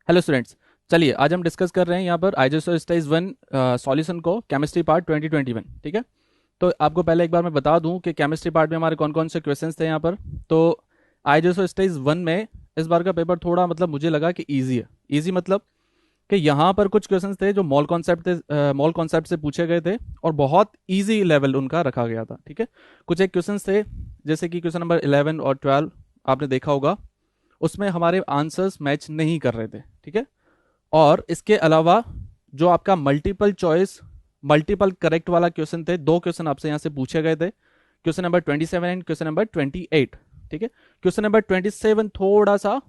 Hello students. चलिए आज हम डिस्कस कर रहे हैं यहाँ पर आइसोस्टेज वन सॉल्यूशन को केमिस्ट्री पार्ट 2021। ठीक है। तो आपको पहले एक बार मैं बता दूं कि केमिस्ट्री पार्ट में हमारे कौन कौन से क्वेश्चंस थे यहाँ पर। तो आइसोस्टेज वन में इस बार का पेपर थोड़ा मतलब मुझे लगा कि ईजी है। ईजी मतलब कि यहाँ पर कुछ क्वेश्चंस थे जो मॉल कॉन्सेप्ट थे, मॉल कॉन्सेप्ट से पूछे गए थे और बहुत ईजी लेवल उनका रखा गया था। ठीक है। कुछ एक क्वेश्चंस थे जैसे कि क्वेश्चन नंबर 11 और 12 आपने देखा होगा, उसमें हमारे आंसर्स मैच नहीं कर रहे थे। ठीक है। और इसके अलावा जो आपका मल्टीपल चॉइस मल्टीपल करेक्ट वाला क्वेश्चन थे, दो क्वेश्चन आपसे यहाँ से पूछे गए थे, question number 27 and question number 28। ठीक है। क्वेश्चन नंबर 27 थोड़ा सा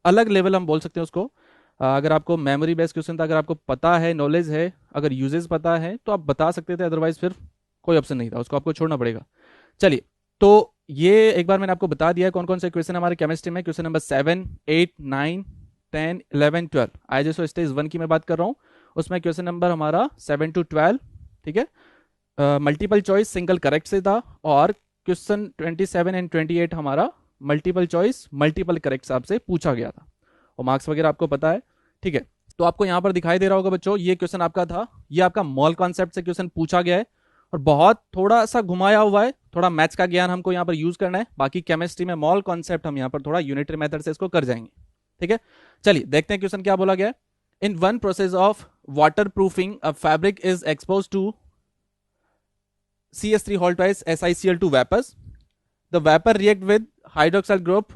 अलग लेवल हम बोल सकते हैं उसको। अगर आपको मेमोरी बेस्ड क्वेश्चन था, अगर आपको पता है, नॉलेज है, अगर यूजेस पता है तो आप बता सकते थे, अदरवाइज फिर कोई ऑप्शन नहीं था, उसको आपको छोड़ना पड़ेगा। चलिए, तो ये एक बार मैंने आपको बता दिया कौन कौन से क्वेश्चन हमारे केमिस्ट्री में। क्वेश्चन नंबर 7, 8, 9, 10, 11, 12 आईजेसो स्टेज वन की मैं बात कर रहा हूँ। उसमें क्वेश्चन नंबर हमारा 7 to 12। ठीक है। मल्टीपल चॉइस सिंगल करेक्ट से था, और क्वेश्चन 27 एंड 28 हमारा मल्टीपल चॉइस मल्टीपल करेक्ट से आपसे पूछा गया था, और मार्क्स वगैरह आपको पता है। ठीक है। तो आपको यहाँ पर दिखाई दे रहा होगा बच्चों, ये क्वेश्चन आपका था, ये आपका मॉल कॉन्सेप्ट से क्वेश्चन पूछा गया है और बहुत थोड़ा सा घुमाया हुआ है। थोड़ा मैथ्स का ज्ञान हमको यहाँ पर यूज करना है, बाकी केमिस्ट्री में मॉल कॉन्सेप्ट हम यहाँ पर थोड़ा यूनिटरी मेथड से इसको कर जाएंगे। ठीक है। चलिए देखते हैं क्वेश्चन क्या बोला गया है। In one process of waterproofing a fabric is expose to CH3 Hall twice SiCl2 vapors. The vapor react with hydroxyl group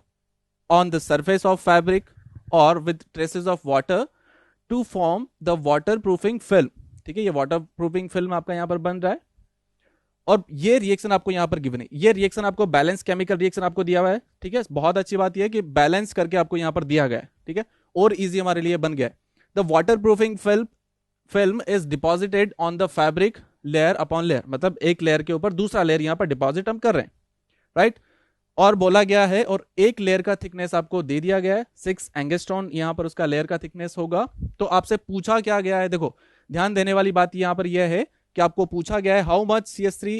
on the surface of fabric or with traces of water to form the waterproofing film. ठीक है, ये waterproofing film आपका यहाँ पर बन रहा है, और ये रिएक्शन आपको यहाँ पर गिवन है। ये रिएक्शन आपको बैलेंस केमिकल रिएक्शन आपको दिया हुआ है। ठीक है। बहुत अच्छी बात यह है कि बैलेंस करके आपको यहाँ पर दिया गया है। ठीक है। और इजी हमारे लिए बन गया है। The waterproofing film is deposited on the fabric layer upon layer, मतलब एक लेयर के ऊपर दूसरा लेयर यहाँ पर डिपॉजिट हम कर रहे हैं, राइट। और बोला गया है, और एक लेयर का थिकनेस आपको दे दिया गया है 6 एंगस्ट्रॉन, यहाँ पर उसका लेयर का थिकनेस होगा। तो आपसे पूछा क्या गया है, देखो ध्यान देने वाली बात यहाँ पर यह है कि आपको पूछा गया है how much CH3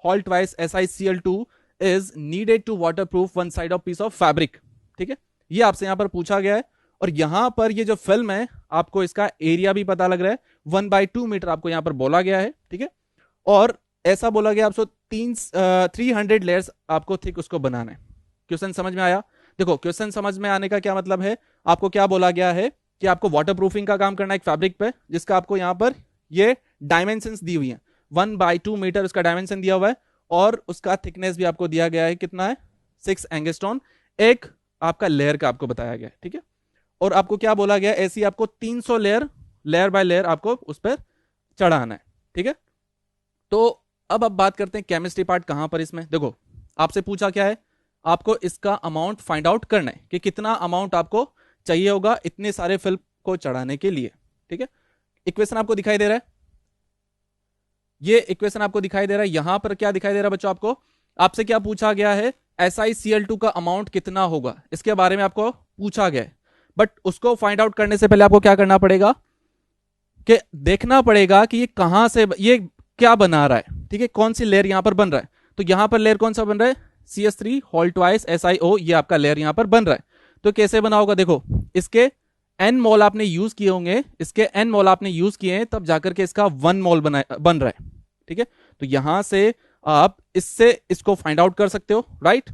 Hall twice SiCl2 is needed to waterproof one side of piece of fabric. ठीक है, ये आपसे यहाँ पर पूछा गया है। और यहां पर ये जो फिल्म है, आपको इसका एरिया भी पता लग रहा है, 1/2 मीटर आपको यहाँ पर बोला गया है। ठीक है। और ऐसा बोला गया आपको 300 लेयर्स आपको थिक उसको बनाना है। क्वेश्चन समझ में आया? देखो क्वेश्चन समझ में आने का क्या मतलब है, आपको क्या बोला गया है कि आपको वाटर प्रूफिंग का काम करना है एक फैब्रिक पे, जिसका आपको यहाँ पर ये डायमेंशंस दी हुई है, 1/2 मीटर उसका डायमेंशन दिया हुआ है, और उसका थिकनेस भी आपको दिया गया है, कितना है, 6 एंगस्ट्रॉन, एक आपका लेयर का आपको बताया गया है। ठीक है। और आपको क्या बोला गया, ऐसी आपको 300 लेयर, लेयर बाय लेयर आपको उस पर चढ़ाना है। ठीक है। तो अब बात करते हैं केमिस्ट्री पार्ट कहां पर इसमें। देखो आपसे पूछा क्या है, आपको इसका अमाउंट फाइंड आउट करना है कि कितना अमाउंट आपको चाहिए होगा इतने सारे फिल्म को चढ़ाने के लिए। ठीक है। इक्वेशन आपको दिखाई दे रहा है, ये इक्वेशन आपको दिखाई दे रहा है। यहां पर क्या दिखाई दे रहा है बच्चों, आपको आपसे क्या पूछा गया है, SiCl2 का अमाउंट कितना होगा, इसके बारे में आपको पूछा गया है। बट उसको फाइंड आउट करने से पहले आपको क्या करना पड़ेगा कि देखना पड़ेगा कि ये कहां से, ये क्या बना रहा है। ठीक है, कौन सी लेयर यहां पर बन रहा है। तो यहां पर लेयर कौन सा बन रहा है, CH3 Hall twice SiO, ये आपका लेयर यहां पर बन रहा है। तो कैसे बना होगा, देखो इसके n मोल आपने यूज किए होंगे, इसके n मोल आपने यूज किए हैं, तब जाकर के इसका 1 मोल बन रहा है। ठीक है। तो यहां से आप इससे इसको फाइंड आउट कर सकते हो, राइट।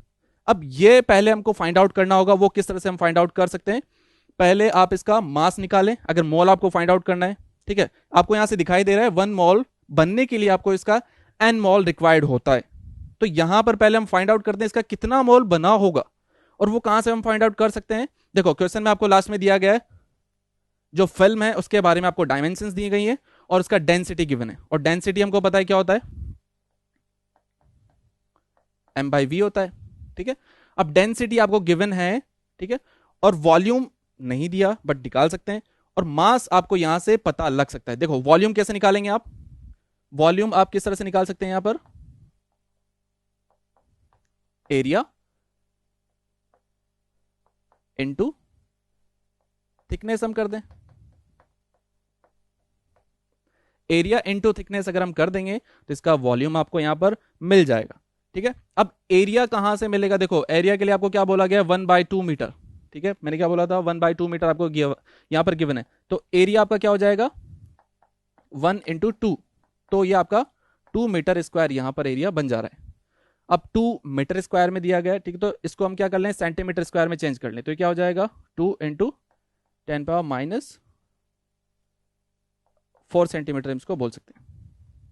अब ये पहले हमको फाइंड आउट करना होगा, वो किस तरह से हम फाइंड आउट कर सकते हैं, पहले आप इसका मास निकालें, अगर मोल आपको फाइंड आउट करना है। ठीक है। आपको यहां से दिखाई दे रहा है 1 मोल बनने के लिए आपको इसका n मोल रिक्वायर्ड होता है। तो यहां पर पहले हम फाइंड आउट करते हैं इसका कितना मोल बना होगा, और वो कहां से हम फाइंड आउट कर सकते हैं। देखो क्वेश्चन में आपको लास्ट में दिया गया है, जो फिल्म है उसके बारे में आपको डायमेंशंस दी गई है, और उसका डेंसिटी गिवन है, और डेंसिटी हमको पता है क्या होता है, m/v होता है। ठीक है। अब डेंसिटी आपको गिवन है, ठीक है, और वॉल्यूम नहीं दिया बट निकाल सकते हैं, और मास आपको यहां से पता लग सकता है। देखो वॉल्यूम कैसे निकालेंगे आप, वॉल्यूम आप किस तरह से निकाल सकते हैं, यहां पर एरिया इनटू थिकनेस हम कर दें, एरिया इनटू थिकनेस अगर हम कर देंगे तो इसका वॉल्यूम आपको यहां पर मिल जाएगा। ठीक है। अब एरिया कहां से मिलेगा, देखो एरिया के लिए आपको क्या बोला गया, 1/2 मीटर। ठीक है, मैंने क्या बोला था, 1/2 मीटर आपको यहाँ पर गिवन है, तो एरिया आपका क्या हो जाएगा 1 × 2, तो ये आपका 2 मीटर स्क्वायर यहाँ पर एरिया बन जा रहा है। अब 2 मीटर स्क्वायर में दिया गया है, ठीक है, तो इसको हम क्या कर लें सेंटीमीटर स्क्वायर में चेंज कर लें, तो ये क्या हो जाएगा 2 × 10⁻⁴ सेंटीमीटर इसको बोल सकते हैं।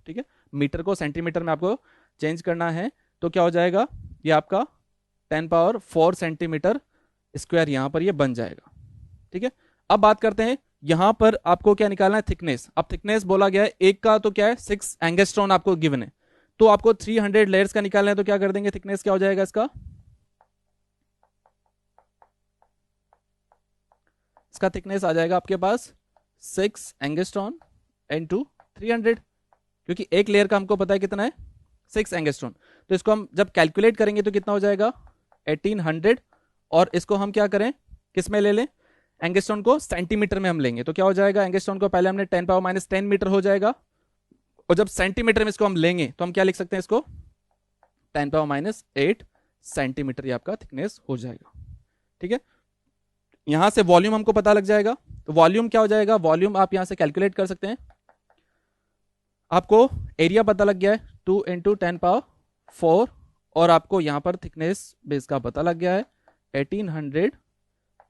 ठीक है, मीटर को सेंटीमीटर में आपको चेंज करना है, तो क्या हो जाएगा ये आपका 10⁻⁴ सेंटीमीटर स्क्वायर यहाँ पर ये बन जाएगा। ठीक है, अब बात करते हैं यहां पर आपको क्या निकालना है थिकनेस। अब थिकनेस बोला गया है एक का तो क्या है 6 एंगस्ट्रॉन आपको गिवन है, तो आपको 300 लेयर्स का निकालना है, तो क्या कर देंगे थिकनेस क्या हो जाएगा इसका थिकनेस आ जाएगा आपके पास 6 एंगस्ट्रॉन इनटू 300, क्योंकि एक लेयर का हमको पता है कितना है 6 एंगस्ट्रॉन, तो इसको हम जब कैलकुलेट करेंगे तो कितना हो जाएगा 1800, और इसको हम क्या करें किस में ले लें एंगस्ट्रॉन को सेंटीमीटर में हम लेंगे, तो क्या हो जाएगा एंगस्ट्रॉन को पहले हमने 10⁻⁻10 मीटर हो जाएगा, और जब सेंटीमीटर में इसको हम लेंगे तो हम क्या लिख सकते हैं इसको 10⁻8 सेंटीमीटर ये आपका थिकनेस हो जाएगा। ठीक है, यहां से वॉल्यूम हमको पता लग जाएगा, तो वॉल्यूम क्या हो जाएगा, वॉल्यूम आप यहां से कैलकुलेट कर सकते हैं, आपको एरिया पता लग गया है 2 × 10⁻⁴, और आपको यहां पर थिकनेस बेस का पता लग गया है 1800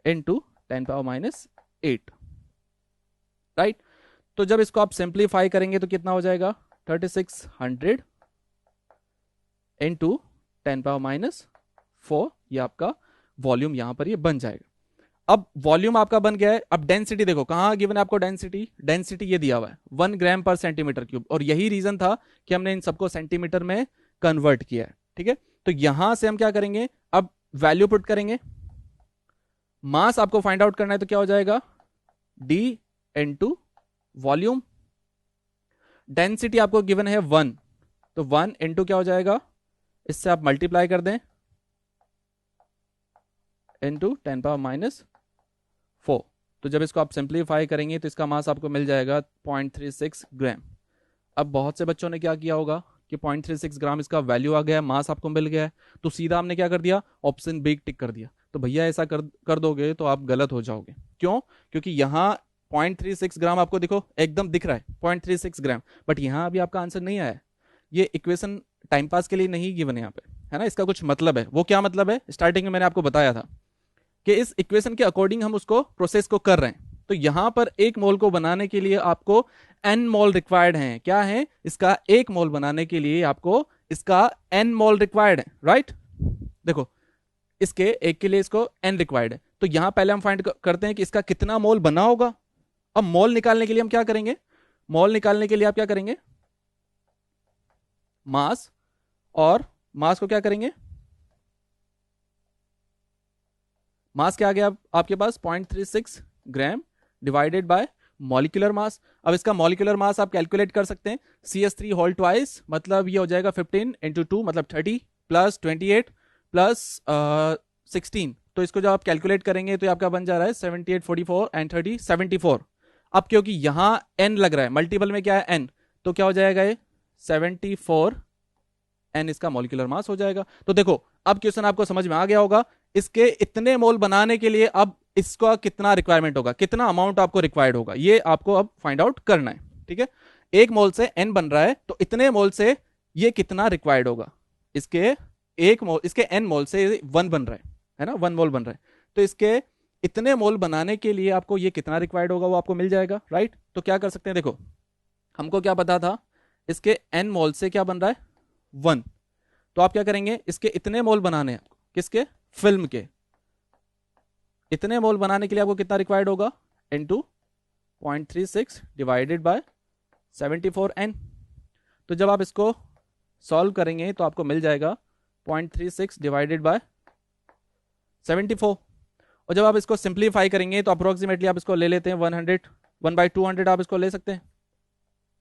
× 10⁻8, राइट। तो जब इसको आप सिंप्लीफाई करेंगे तो कितना हो जाएगा 3600 × 10⁻⁴, ये आपका वॉल्यूम यहां पर ये बन जाएगा। अब वॉल्यूम आपका बन गया है, अब डेंसिटी देखो कहां गिवन है आपको, डेंसिटी ये दिया हुआ है 1 ग्राम पर सेंटीमीटर क्यूब, और यही रीजन था कि हमने इन सबको सेंटीमीटर में कन्वर्ट किया है। ठीक है, तो यहां से हम क्या करेंगे अब वैल्यू पुट करेंगे, मास आपको फाइंड आउट करना है, तो क्या हो जाएगा d × वॉल्यूम, डेंसिटी आपको गिवन है 1, तो 1 × क्या हो जाएगा, इससे आप मल्टीप्लाई कर दें × 10⁻⁴, तो जब इसको आप सिंप्लीफाई करेंगे तो इसका मास आपको मिल जाएगा 0.36 ग्राम। अब बहुत से बच्चों ने क्या किया होगा कि 0.36 ग्राम इसका वैल्यू आ गया है, मास आपको मिल गया है, तो सीधा हमने क्या कर दिया ऑप्शन बी टिक कर दिया, तो भैया ऐसा कर दोगे तो आप गलत हो जाओगे। क्यों, क्योंकि यहाँ 0.36 ग्राम आपको देखो एकदम दिख रहा है 0.36 ग्राम, बट यहाँ अभी आपका आंसर नहीं आया, ये इक्वेशन टाइम पास के लिए नहीं गिवन है यहाँ पे, है ना, इसका कुछ मतलब है। वो क्या मतलब है, स्टार्टिंग में मैंने आपको बताया था कि इस इक्वेशन के अकॉर्डिंग हम उसको प्रोसेस को कर रहे हैं, तो यहां पर 1 मोल को बनाने के लिए आपको n मोल रिक्वायर्ड है, क्या है इसका 1 मोल बनाने के लिए आपको इसका n मोल रिक्वायर्ड है, राइट। देखो इसके एक के लिए इसको n रिक्वायर्ड है, तो यहां पहले हम फाइंड करते हैं कि इसका कितना मोल बना होगा। अब मोल निकालने के लिए हम क्या करेंगे, मोल निकालने के लिए आप क्या करेंगे मास, और मास को क्या करेंगे, मास क्या आ गया आपके पास 0.36 gram divided by molecular mass. अब इसका मॉलिक्यूलर मास आप कैलकुलेट कर सकते हैं, CH3 होल ट्वाइस, मतलब ये हो जाएगा 15 × 2 मतलब 30 प्लस 28 प्लस 16, तो इसको जब आप कैलकुलेट करेंगे तो आपका बन जा रहा है 78 44 एंड 30 74। अब क्योंकि यहां n लग रहा है, मल्टीपल में क्या है n, तो क्या हो जाएगा ये 74 n इसका मॉलिक्यूलर मास हो जाएगा। तो देखो अब क्वेश्चन आपको समझ में आ गया होगा, इसके इतने मोल बनाने के लिए अब इसका कितना रिक्वायरमेंट होगा, कितना अमाउंट आपको रिक्वायर्ड होगा, ये आपको अब फाइंड आउट करना है। ठीक है, 1 मोल से n बन रहा है, तो इतने मोल से ये कितना रिक्वायर्ड होगा, इसके 1 मोल, इसके n मोल से 1 बन रहा है ना, 1 मोल बन रहा है, तो इसके इतने मोल बनाने के लिए आपको ये कितना रिक्वायर्ड होगा वो आपको मिल जाएगा, राइट। तो क्या कर सकते हैं, देखो हमको क्या पता था इसके n मोल से क्या बन रहा है 1, तो आप क्या करेंगे इसके इतने मोल बनाने हैं आपको, किसके फिल्म के, इतने मोल बनाने के लिए आपको कितना रिक्वायर्ड होगा इनटू 0.36 डिवाइडेड बाय 74n। तो जब आप इसको सॉल्व करेंगे तो आपको मिल जाएगा 0.36 डिवाइडेड बाय 74, और जब आप इसको सिंप्लीफाई करेंगे तो अप्रोक्सीमेटली आप इसको ले लेते हैं 100, 1/200 आप इसको ले सकते हैं।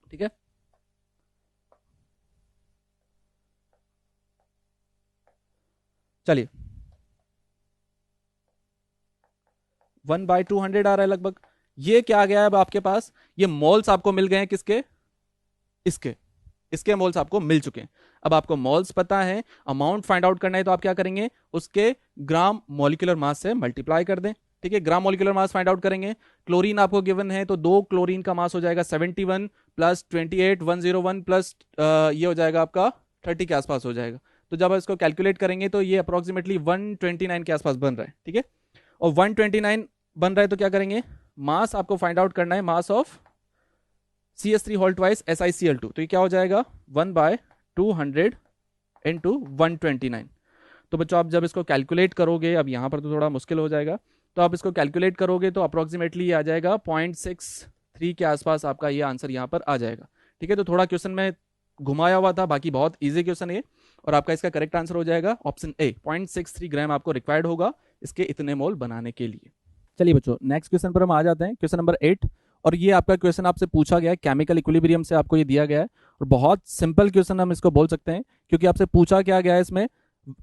ठीक है, चलिए 1/200 आ रहा है लगभग, ये क्या आ गया है अब आपके पास, ये मोल्स आपको मिल गए हैं किसके, इसके, इसके मोल्स आपको मिल चुके हैं। अब आपको मोल्स पता है, अमाउंट फाइंड आउट करना है, तो आप क्या करेंगे, उसके ग्राम मॉलिक्यूलर मास से मल्टीप्लाई कर दें। ठीक है, gram molecular mass find out करेंगे। क्लोरीन आपको गिवन है, तो 2 क्लोरीन का मास हो जाएगा 71 प्लस 28 101 प्लस ये हो जाएगा आपका 30 के आसपास हो जाएगा। तो जब आप इसको कैलकुलेट करेंगे तो ये अप्रोक्सीमेटली 129 के आसपास बन रहा है। ठीक है, और 129 बन रहा है तो क्या करेंगे, मास आपको फाइंड आउट करना है, mass of CH3 whole twice SiCl2। तो ये क्या हो जाएगा 1/200 इंटू 129। तो बच्चों आप जब इसको कैलकुलेट करोगे, अब यहाँ पर तो थोड़ा मुश्किल हो जाएगा, तो आप इसको कैलकुलेट करोगे तो अप्रोक्सीमेटली आ जाएगा 0.63 के आसपास आपका ये आंसर यहाँ पर आ जाएगा। ठीक है, तो थोड़ा क्वेश्चन में घुमाया हुआ था, बाकी बहुत इजी क्वेश्चन है, और आपका इसका करेक्ट आंसर हो जाएगा ऑप्शन ए, 0.63 ग्राम आपको रिक्वायर्ड होगा इसके इतने मोल बनाने के लिए। चलिए बच्चों नेक्स्ट क्वेश्चन पर हम आ जाते हैं, क्वेश्चन नंबर 8। और ये आपका क्वेश्चन आपसे पूछा गया है, केमिकल इक्विलिब्रियम से आपको ये दिया गया है, और बहुत सिंपल क्वेश्चन हम इसको बोल सकते हैं, क्योंकि आपसे पूछा क्या गया है, इसमें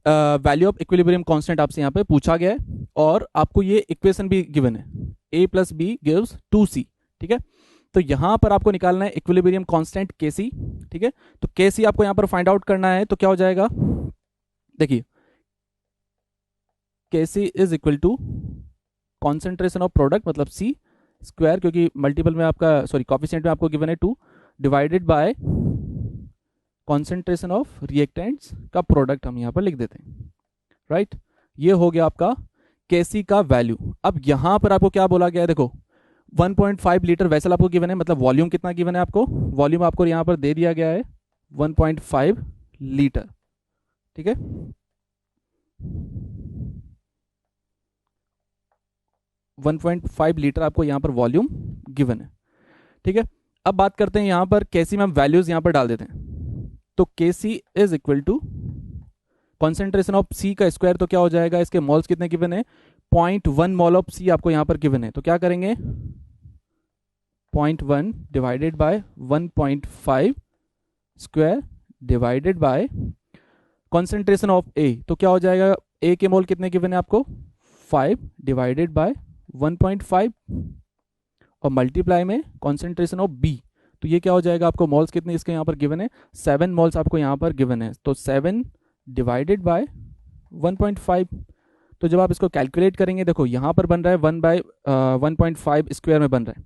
वैल्यू ऑफ इक्विलिब्रियम कांस्टेंट आपसे यहाँ पे पूछा गया है, और आपको ये इक्वेशन भी गिवन है, a + b गिव्स 2c। ठीक है, तो यहाँ पर आपको निकालना है इक्विलिब्रियम कांस्टेंट Kc। ठीक है, तो Kc आपको यहाँ पर फाइंड आउट करना है, तो क्या हो जाएगा, देखिए Kc is equal to concentration of product, मतलब C स्क्वायर, क्योंकि मल्टीपल में आपका सॉरी कॉफिशिएंट में आपको गिवन है 2, divided by concentration of reactants का प्रोडक्ट हम यहाँ पर लिख देते हैं। राइट, ये हो गया आपका Kc का वैल्यू। अब यहाँ पर आपको क्या बोला गया है, देखो 1.5 लीटर वेसल आपको गिवन है, मतलब वॉल्यूम कितना गिवन है आपको, वॉल्यूम आपको यहाँ पर दे दिया गया है 1.5 लीटर। ठीक है, वन 1.5 लीटर आपको यहाँ पर वॉल्यूम गिवन है। ठीक है, अब बात करते हैं यहाँ पर Kc में हम वैल्यूज यहाँ पर डाल देते हैं, तो Kc is equal to concentration of C का स्क्वायर, तो क्या हो जाएगा, इसके मोल्स कितने गिवन है, 0.1 मोल ऑफ C आपको यहाँ पर गिवन है, तो क्या करेंगे 0.1 divided by 1.5 square divided by concentration of A, तो क्या हो जाएगा, A के मोल कितने गिवन है आपको 5 डिवाइडेड बाय 1.5 और मल्टीप्लाई में कॉन्सेंट्रेशन ऑफ B, तो ये क्या हो जाएगा, आपको मोल्स कितने इसके यहाँ पर गिवन है 7 मोल्स आपको यहाँ पर गिवन है, तो 7 डिवाइडेड बाय 1.5। तो जब आप इसको कैलकुलेट करेंगे, देखो यहाँ पर बन रहा है 1/1.5 स्क्वायर में बन रहा है,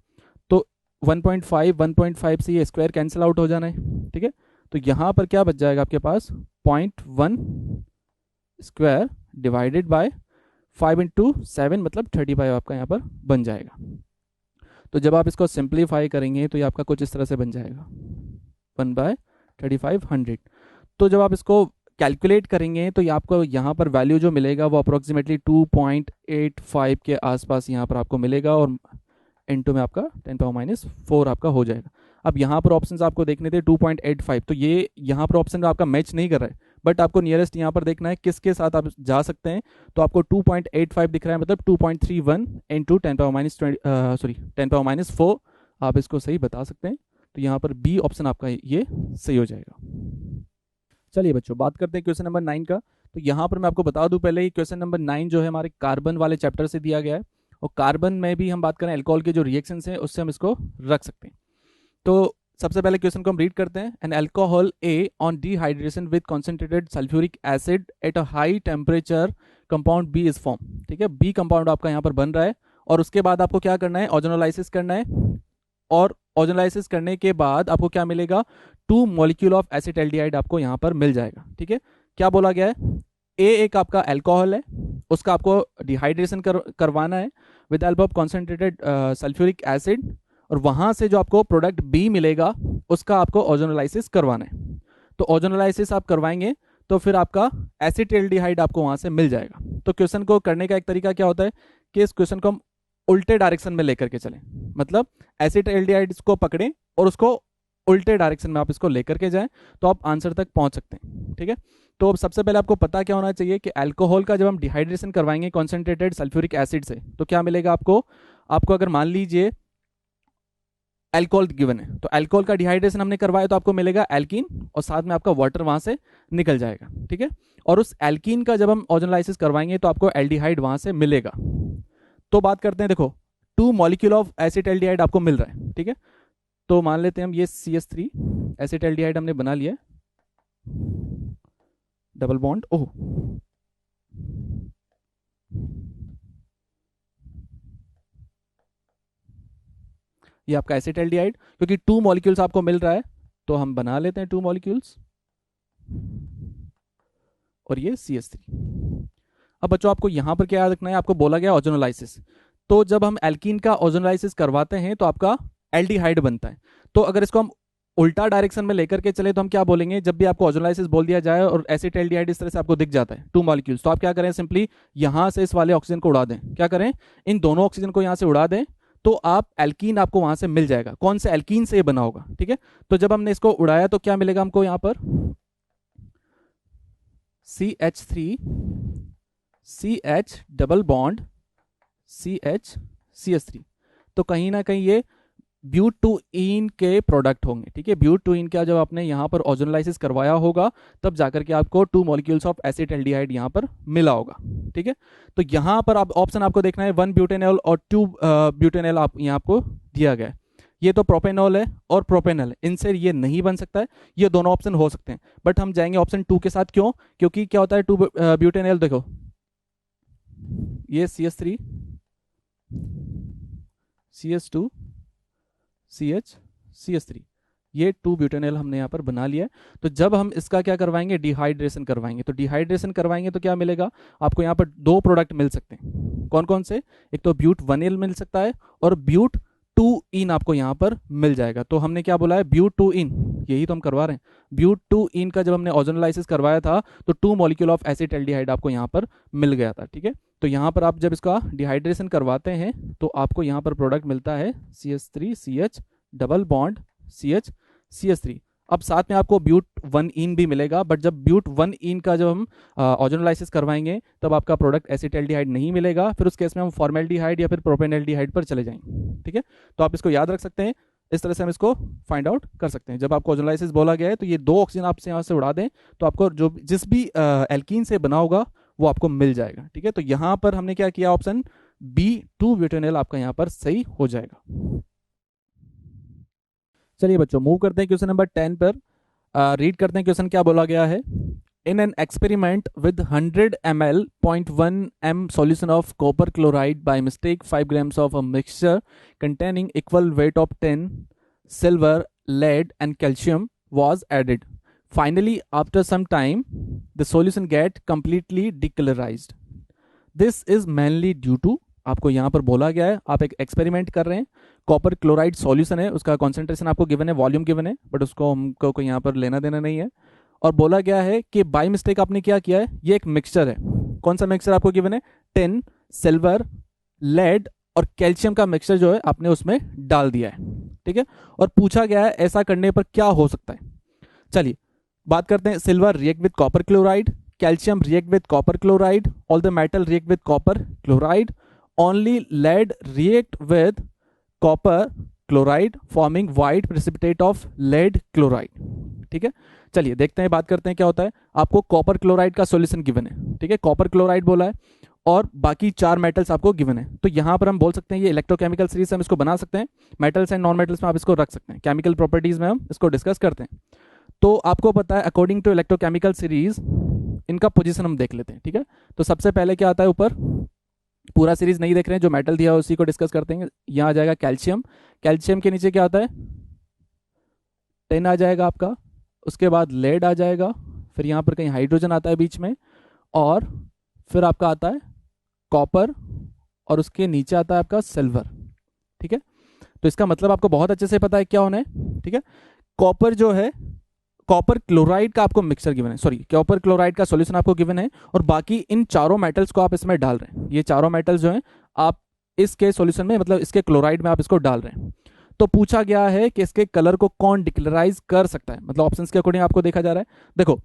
तो 1.5 से ये स्क्वायर कैंसिल आउट हो जाना है। ठीक है, तो यहाँ पर क्या बच जाएगा आपके पास 0.1 स्क्वायर डिवाइडेड बाय 5 × 7 मतलब 35 आपका यहाँ पर बन जाएगा। तो जब आप इसको सिंप्लीफाई करेंगे तो ये आपका कुछ इस तरह से बन जाएगा 1/3500। तो जब आप इसको कैलकुलेट करेंगे तो ये आपको यहाँ पर वैल्यू जो मिलेगा वो अप्रोक्सीमेटली 2.85 के आसपास यहाँ पर आपको मिलेगा, और इनटू में आपका 10⁻⁴ आपका हो जाएगा। अब यहाँ पर ऑप्शंस आपको देखने थे 2.85, तो ये यहाँ पर ऑप्शन आपका मैच नहीं कर रहा है, बट आपको नियरेस्ट यहाँ पर देखना है किसके साथ आप जा सकते हैं, तो आपको 2.85 दिख रहा है, मतलब 2.31 इंटू 10⁻⁴ आप इसको सही बता सकते हैं, तो यहाँ पर बी ऑप्शन आपका ये सही हो जाएगा। चलिए बच्चों बात करते हैं क्वेश्चन नंबर 9 का। तो यहाँ पर मैं आपको बता दूं पहले ही, क्वेश्चन नंबर 9 जो है हमारे कार्बन वाले चैप्टर से दिया गया है, और कार्बन में भी हम बात करें अल्कोहल के जो रिएक्शंस हैं उससे हम इसको रख सकते हैं। तो सबसे पहले क्वेश्चन को हम रीड करते हैं। An alcohol A on dehydration with concentrated sulphuric acid at a high temperature compound B is form. ठीक है, बी कंपाउंड आपका यहाँ पर बन रहा है, और उसके बाद आपको क्या करना है, ओजोनोलाइसिस करना है, और ओजोनोलाइसिस करने के बाद आपको क्या मिलेगा 2 मॉलिक्यूल ऑफ एसिटाल्डिहाइड आपको यहाँ पर मिल जाएगा। ठीक है, क्या बोला गया है, ए एक आपका अल्कोहल है, उसका आपको डिहाइड्रेशन करवाना है with help of concentrated sulphuric acid, और वहां से जो आपको प्रोडक्ट बी मिलेगा उसका आपको ओजोनोलाइसिस करवाना है। तो ओजोनोलाइसिस आप करवाएंगे तो फिर आपका एसिटाल्डिहाइड आपको वहां से मिल जाएगा। तो क्वेश्चन को करने का एक तरीका क्या होता है कि इस क्वेश्चन को हम उल्टे डायरेक्शन में लेकर के चलें, मतलब एसिटाल्डिहाइड को पकड़ें और उसको उल्टे डायरेक्शन में आप इसको लेकर के जाएं, तो आप आंसर तक पहुंच सकते हैं। ठीक है, तो अब सबसे पहले आपको पता क्या होना चाहिए कि अल्कोहल का जब हम डिहाइड्रेशन करवाएंगे कॉन्सेंट्रेटेड सल्फ्यूरिक एसिड से, तो क्या मिलेगा आपको अगर मान लीजिए अल्कोहल गिवन है, तो अल्कोहल का डिहाइड्रेशन हमने करवाया तो आपको मिलेगा एल्कीन, और साथ में आपका वाटर वहां से निकल जाएगा। ठीक है, और उस एल्कीन का जब हम ओजोनोलाइसिस करवाएंगे तो आपको एल्डिहाइड वहां से मिलेगा। तो बात करते हैं, देखो 2 मॉलिक्यूल ऑफ एसिटाल्डिहाइड आपको मिल रहा है। ठीक है, तो मान लेते हैं हम ये CH3 एसिटाल्डिहाइड हमने बना लिया, डबल बॉन्ड ओह, ये आपका एसिटाल्डिहाइड, क्योंकि 2 मॉलिक्यूल्स आपको मिल रहा है तो हम बना लेते हैं 2 मॉलिक्यूल्स, और ये CH3। अब बच्चों आपको यहां पर क्या याद रखना है, आपको बोला गया ओजोनोलाइसिस, तो जब हम एल्कीन का ओजोनोलाइसिस करवाते हैं तो आपका एल्डिहाइड बनता है। तो अगर इसको हम उल्टा डायरेक्शन में लेकर के चले तो हम क्या बोलेंगे, जब भी आपको ओजोनोलाइसिस बोल दिया जाए और एसिटाल्डिहाइड इस तरह से आपको दिख जाता है 2 मॉलिक्यूल्स, तो आप क्या करें, सिंपली यहां से इस वाले ऑक्सीजन को उड़ा दें, क्या करें, इन दोनों ऑक्सीजन को यहां से उड़ा दें, तो आप एल्कीन आपको वहां से मिल जाएगा। कौन से एल्कीन से ये बना होगा, ठीक है। तो जब हमने इसको उड़ाया तो क्या मिलेगा हमको यहां पर, CH3 CH double bond CH CH3, तो कहीं ना कहीं ये ब्यूटूइन के प्रोडक्ट होंगे, ठीक है। ब्यूटूइन का जब आपने यहाँ पर ओजोनोलाइसिस करवाया होगा तब जाकर के आपको 2 मॉलिक्यूल्स ऑफ एसिटाल्डिहाइड यहाँ पर मिला होगा, ठीक है। तो यहाँ पर आप ऑप्शन आपको देखना है 1 ब्यूटेनॉल और 2 ब्यूटेनॉल आप यहाँ आपको दिया गया है। ये तो प्रोपेनॉल है और प्रोपेनॉल है, इनसे ये नहीं बन सकता है, ये दोनों ऑप्शन हो सकते हैं, बट हम जाएंगे ऑप्शन 2 के साथ। क्यों, क्योंकि क्या होता है 2 ब्यूटेनॉल, देखो ये CH3 CH2 CH CH3, ये 2 ब्यूटेनॉल हमने यहाँ पर बना लिया है। तो जब हम इसका क्या करवाएंगे, डिहाइड्रेशन करवाएंगे, तो डिहाइड्रेशन करवाएंगे तो क्या मिलेगा आपको, यहाँ पर 2 प्रोडक्ट मिल सकते हैं। कौन कौन से, एक तो ब्यूट 1L मिल सकता है और ब्यूट 2इन आपको यहाँ पर मिल जाएगा। तो हमने क्या बोला है, ब्यूट 2इन, यही तो हम करवा रहे हैं। ब्यूट 2इन का जब हमने ओजोनोलाइसिस करवाया था तो 2 मॉलिक्यूल ऑफ एसिटाल्डिहाइड आपको यहाँ पर मिल गया था, ठीक है। तो यहाँ पर आप जब इसका डिहाइड्रेशन करवाते हैं तो आपको यहाँ पर प्रोडक्ट मिलता है CH3 CH double bond CH CH3। अब साथ में आपको ब्यूट 1इन भी मिलेगा, बट जब ब्यूट 1इन का जब हम ओजोनोलाइसिस करवाएंगे तब आपका प्रोडक्ट एसिटाल्डिहाइड नहीं मिलेगा, फिर उस केस में हम फॉर्मेल्डिहाइड या फिर प्रोपेनल्डिहाइड पर चले जाएंगे, ठीक है। तो आप इसको याद रख सकते हैं, इस तरह से हम इसको फाइंड आउट कर सकते हैं। जब आपको ओजोनोलाइसिस बोला गया है तो ये 2 ऑक्सीजन आपसे यहाँ से उड़ा दें तो आपको जो जिस भी एल्कीन से बना होगा वो आपको मिल जाएगा, ठीक है। तो यहाँ पर हमने क्या किया, ऑप्शन B 2 ब्यूटेनॉल आपका यहाँ पर सही हो जाएगा। चलिए बच्चों मूव करते हैं क्वेश्चन नंबर 10 पर। रीड करते हैं क्वेश्चन क्या बोला गया है। In an experiment with 100 ml 0.1 m solution of copper chloride, by mistake 5 grams of a mixture containing equal weight of tin, silver, lead and calcium was added. Finally, after some time, the solution get completely decolorized. This is mainly due to, आपको यहाँ पर बोला गया है, आप एक experiment कर रहे हैं, कॉपर क्लोराइड सॉल्यूशन है, उसका कॉन्सेंट्रेशन आपको गिवन है, वॉल्यूम गिवन है, बट उसको हमको कोई यहाँ पर लेना देना नहीं है। और बोला गया है कि बाय मिस्टेक आपने क्या किया है, ये एक मिक्सचर है। कौन सा मिक्सचर आपको गिवन है, टिन, सिल्वर, लेड और कैल्शियम का मिक्सचर जो है आपने उसमें डाल दिया है, ठीक है। और पूछा गया है ऐसा करने पर क्या हो सकता है। चलिए बात करते हैं। Silver react with copper chloride, calcium react with copper chloride, all the metal react with copper chloride, only lead react with copper chloride forming white precipitate of lead chloride, ठीक है। चलिए देखते हैं, बात करते हैं क्या होता है। आपको कॉपर क्लोराइड का सॉल्यूशन गिवन है, ठीक है, कॉपर क्लोराइड बोला है और बाकी 4 मेटल्स आपको गिवन है। तो यहां पर हम बोल सकते हैं ये इलेक्ट्रोकेमिकल सीरीज हम इसको बना सकते हैं, मेटल्स एंड नॉन मेटल्स में आप इसको रख सकते हैं, केमिकल प्रॉपर्टीज में हम इसको डिस्कस करते हैं। तो आपको पता है अकॉर्डिंग टू इलेक्ट्रोकेमिकल सीरीज इनका पोजीशन हम देख लेते हैं, ठीक है। तो सबसे पहले क्या आता है, ऊपर पूरा सीरीज नहीं देख रहे हैं, जो मेटल दिया है उसी को डिस्कस करते हैं। यहाँ आ जाएगा कैल्शियम, कैल्शियम के नीचे क्या आता है, टिन आ जाएगा आपका, उसके बाद लेड आ जाएगा, फिर यहाँ पर कहीं हाइड्रोजन आता है बीच में, और फिर आपका आता है कॉपर, और उसके नीचे आता है आपका सिल्वर, ठीक है। तो इसका मतलब आपको बहुत अच्छे से पता है क्या होना है, ठीक है। कॉपर जो है, कॉपर क्लोराइड का आपको मिक्सचर गिवन है, सॉरी कॉपर क्लोराइड का सॉल्यूशन आपको गिवन है, और बाकी इन चारों मेटल्स को आप इसमें डाल रहे हैं। ये चारों मेटल्स जो हैं आप इसके सॉल्यूशन में, मतलब इसके क्लोराइड में आप इसको डाल रहे हैं। तो पूछा गया है कि इसके कलर को कौन डिक्लराइज कर सकता है, मतलब ऑप्शंस के अकॉर्डिंग आपको देखा जा रहा है। देखो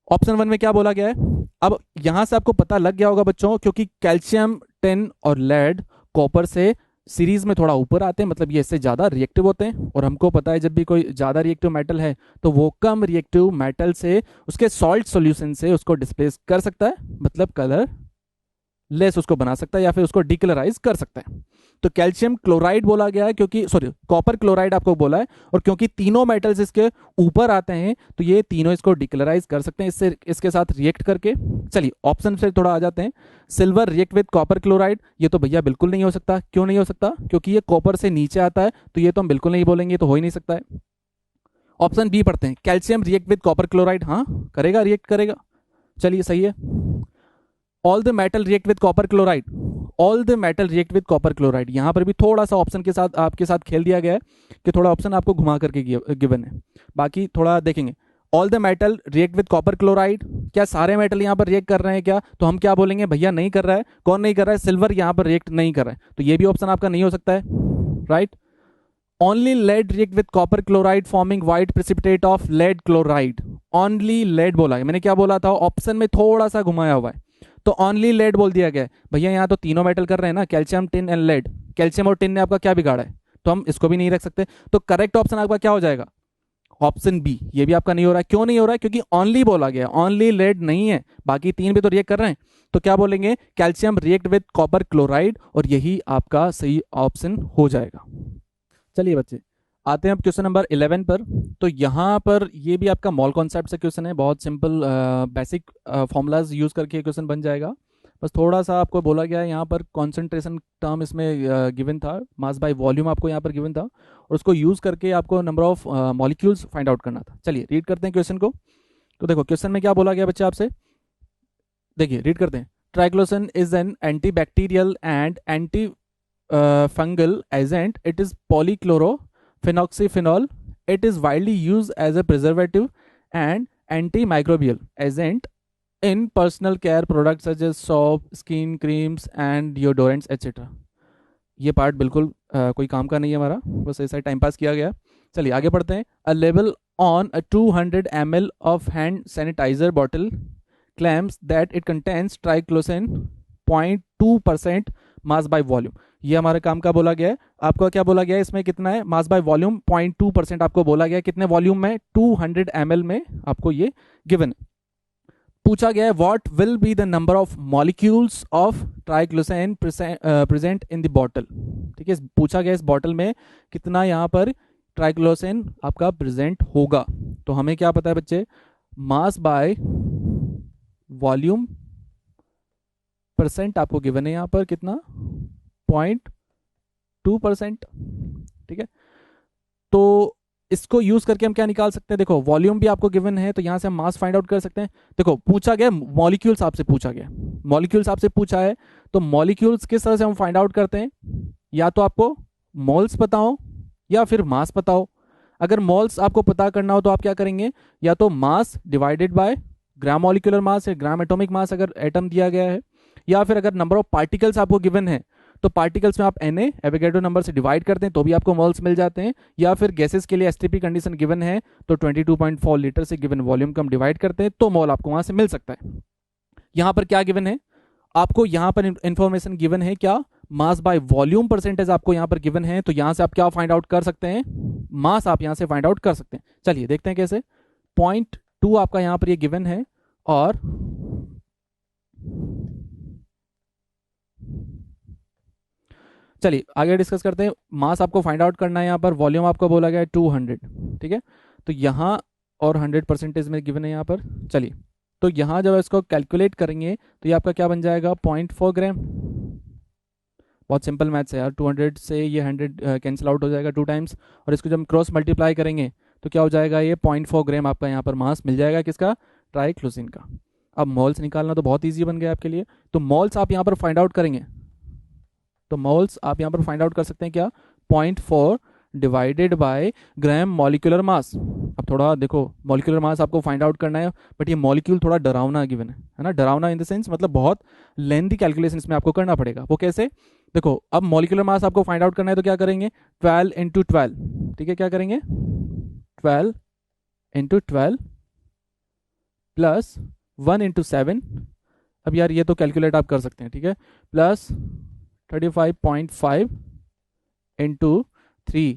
ऑप्शन 1 में क्या बोला गया है, अब यहां से आपको पता लग गया होगा बच्चों, क्योंकि कैल्शियम, टिन और लेड कॉपर से सीरीज में थोड़ा ऊपर आते हैं, मतलब ये इससे ज्यादा रिएक्टिव होते हैं, और हमको पता है जब भी कोई ज्यादा रिएक्टिव मेटल है तो वो कम रिएक्टिव मेटल से उसके सॉल्ट सॉल्यूशन से उसको डिस्प्लेस कर सकता है, मतलब कलर लेस उसको बना सकता है या फिर उसको डिकलराइज कर सकता है। तो कैल्शियम क्लोराइड बोला गया है क्योंकि, सॉरी, कॉपर क्लोराइड आपको बोला है, और क्योंकि तीनों मेटल्स इसके ऊपर आते हैं तो ये तीनों इसको डिकलराइज कर सकते हैं इससे, इसके साथ रिएक्ट करके। चलिए ऑप्शन से थोड़ा आ जाते हैं। Silver react with copper chloride, ये तो भैया बिल्कुल नहीं हो सकता। क्यों नहीं हो सकता? क्योंकि ये कॉपर से नीचे आता है, तो ये तो हम बिल्कुल नहीं बोलेंगे, तो हो ही नहीं सकता है। ऑप्शन बी पढ़ते हैं, calcium react with copper chloride, हाँ करेगा, रिएक्ट करेगा। चलिए सही है। All the metal react with copper chloride, all the metal react with copper chloride, यहां पर भी थोड़ा सा ऑप्शन के साथ आपके साथ खेल दिया गया है कि थोड़ा ऑप्शन आपको घुमा करके गिवन है, बाकी थोड़ा देखेंगे। All the metal react with copper chloride, क्या सारे मेटल यहां पर रिएक्ट कर रहे हैं क्या? तो हम क्या बोलेंगे, भैया नहीं कर रहा है। कौन नहीं कर रहा है? सिल्वर यहां पर रिएक्ट नहीं कर रहा है, तो ये भी ऑप्शन आपका नहीं हो सकता है, right. Only lead react with copper chloride forming white precipitate of lead chloride, only lead बोला है। मैंने क्या बोला था? ऑप्शन में थोड़ा सा घुमाया हुआ है, तो ओनली लेड बोल दिया गया है। भैया यहाँ तो तीनों मेटल कर रहे हैं ना, calcium, tin and lead. Calcium और टिन ने आपका क्या बिगाड़ा है? तो हम इसको भी नहीं रख सकते। तो करेक्ट ऑप्शन आपका क्या हो जाएगा? Option B. ये भी आपका नहीं हो रहा है। क्यों नहीं हो रहा है? क्योंकि ओनली बोला गया, ओनली लेड नहीं है, बाकी तीन भी तो रिएक्ट कर रहे हैं। तो क्या बोलेंगे? Calcium react with copper chloride, और यही आपका सही ऑप्शन हो जाएगा। चलिए बच्चे, आते हैं अब क्वेश्चन नंबर 11 पर। तो यहाँ पर ये भी आपका मॉल कॉन्सेप्ट से क्वेश्चन है, बहुत सिंपल बेसिक फॉर्मूलाज यूज करके क्वेश्चन बन जाएगा। बस थोड़ा सा आपको बोला गया है, यहाँ पर कॉन्सेंट्रेशन टर्म इसमें गिवन था, मास बाय वॉल्यूम आपको यहाँ पर गिवन था, और उसको यूज करके आपको number of molecules find out करना था। चलिए रीड करते हैं क्वेश्चन को। तो देखो क्वेश्चन में क्या बोला गया बच्चे आपसे, देखिए रीड करते हैं। Triclosan is an anti bacterial and anti fungal agent, it is polychloro phenoxyphenol. It is widely used as a preservative and antimicrobial agent in personal care products such as soap, skin creams and deodorants etc. ये part बिल्कुल कोई काम का नहीं है हमारा, बस ऐसा टाइम पास किया गया। चलिए आगे बढ़ते हैं। A label on a 200 ml of hand sanitizer bottle claims that it contains triclosan 0.2% mass by volume. ये हमारे काम का बोला गया है। आपको क्या बोला गया है इसमें? कितना है मास बाय वॉल्यूम? 0.2% आपको बोला गया है। कितने वॉल्यूम में? 200 ml में आपको ये गिवन है। पूछा गया है what will be the number of molecules of triclosan present in the bottle. ठीक है, पूछा गया इस बॉटल में कितना यहाँ पर ट्राइक्लोसान आपका प्रेजेंट होगा। तो हमें क्या पता है बच्चे, मास बाय वॉल्यूम परसेंट आपको गिवन है यहाँ पर कितना? 0.2%। ठीक है, तो इसको यूज करके हम क्या निकाल सकते हैं? देखो वॉल्यूम भी आपको गिवन है, तो यहां से हम मास फाइंड आउट कर सकते हैं। देखो पूछा गया मॉलिक्यूल्स, आपसे पूछा गया मॉलिक्यूल्स, आपसे पूछा है, तो मॉलिक्यूल्स किस तरह से हम फाइंड आउट करते हैं? या तो आपको मोल्स पता हो या फिर मास पता हो। अगर मोल्स आपको पता करना हो तो आप क्या करेंगे? या तो mass divided by gram molecular mass या ग्राम एटॉमिक मास अगर एटम दिया गया है, या फिर अगर नंबर ऑफ पार्टिकल्स आपको गिवन है तो पार्टिकल्स में आप Na एवोगैड्रो नंबर से डिवाइड करते हैं तो भी आपको मोल्स मिल जाते हैं, या फिर गैसेस के लिए एसटीपी कंडीशन गिवन है तो 22.4 लीटर से गिवन वॉल्यूम को हम डिवाइड करते हैं तो मोल आपको वहां से मिल सकता है। यहां पर क्या गिवन है आपको? यहां पर इंफॉर्मेशन गिवन है क्या? मास बाय वॉल्यूम परसेंटेज आपको यहां पर गिवन है, तो यहां से आप क्या फाइंड आउट कर सकते हैं? मास आप यहां से फाइंड आउट कर सकते हैं। चलिए देखते हैं कैसे। 0.2 आपका यहां पर ये गिवन है, और चलिए आगे डिस्कस करते हैं। मास आपको फाइंड आउट करना है, यहाँ पर वॉल्यूम आपको बोला गया है 200। ठीक है, तो यहाँ और 100% में गिवन है यहाँ पर। चलिए तो यहाँ जब इसको कैलकुलेट करेंगे तो ये आपका क्या बन जाएगा? 0.4 ग्राम। बहुत सिंपल मैथ्स है यार, 200 से ये 100 कैंसिल आउट हो जाएगा 2 टाइम्स, और इसको जब हम क्रॉस मल्टीप्लाई करेंगे तो क्या हो जाएगा? ये 0.4 ग्राम आपका यहाँ पर मास मिल जाएगा। किसका? ट्राइक्लोसिन का। अब मोल्स निकालना तो बहुत ईजी बन गया आपके लिए, तो मोल्स आप यहाँ पर फाइंड आउट करेंगे, तो मोल्स आप यहाँ पर फाइंड आउट कर सकते हैं क्या? 0.4 divided by gram molecular mass. अब थोड़ा देखो, मॉलिक्यूलर मास आपको फाइंड आउट करना है, बट ये मॉलिक्यूल थोड़ा डरावना गिवन है ना। डरावना इन द सेंस मतलब बहुत लेंथी कैलकुलेशन इसमें आपको करना पड़ेगा। वो कैसे? देखो अब मॉलिक्यूलर मास आपको फाइंड आउट करना है तो क्या करेंगे? 12 इंटू 12। ठीक है, क्या करेंगे? 12 इंटू 12 प्लस 1 इंटू 7। अब यार ये तो कैलकुलेट आप कर सकते हैं, ठीक है, प्लस 35.5 इंटू 3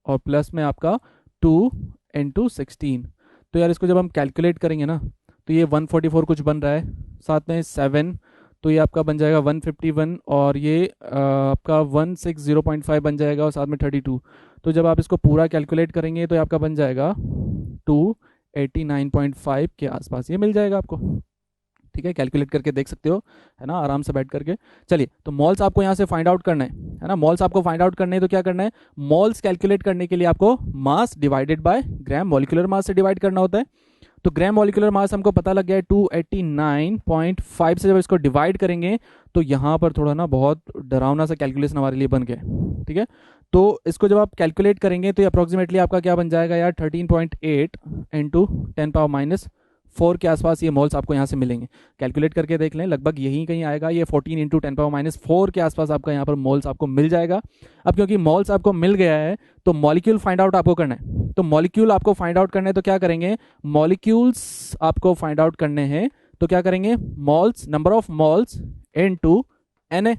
और प्लस में आपका 2 इंटू 16। तो यार इसको जब हम कैलकुलेट करेंगे ना तो ये 144 कुछ बन रहा है, साथ में 7, तो ये आपका बन जाएगा 151 और ये आपका 160.5 बन जाएगा और साथ में 32। तो जब आप इसको पूरा कैलकुलेट करेंगे तो ये आपका बन जाएगा 289.5 के आसपास ये मिल जाएगा आपको। ठीक है, कैलकुलेट करके देख सकते हो, है ना, आराम से बैठ करके। चलिए, तो मॉल्स आपको यहाँ से फाइंड आउट करना है ना। मॉल्स आपको फाइंड आउट करने हैं तो क्या करना है, मॉल्स कैलकुलेट करने के लिए आपको mass divided by gram molecular mass से डिवाइड करना होता है। तो ग्राम मॉलिक्यूलर मास हमको पता लग गया है 289.5 से जब इसको डिवाइड करेंगे तो यहाँ पर थोड़ा ना बहुत डरावना सा कैलकुलेशन हमारे लिए बन गया। ठीक है, तो इसको जब आप कैलकुलेट करेंगे तो अप्रोक्सीमेटली आपका क्या बन जाएगा यार, 13.8 इंटू 10⁻⁴ के आसपास ये मॉल्स आपको यहाँ से मिलेंगे। कैलकुलेट करके देख लें, लगभग यही कहीं आएगा, ये 14 इंटू 10⁻⁴ के आसपास आपका यहाँ पर मॉल्स आपको मिल जाएगा। अब क्योंकि मॉल्स आपको मिल गया है तो मॉलिक्यूल फाइंड आउट आपको करना है। तो मॉलिक्यूल आपको फाइंड आउट करने हैं तो क्या करेंगे, मॉलिक्यूल्स आपको फाइंड आउट करने हैं तो क्या करेंगे, malls, number of malls into Na।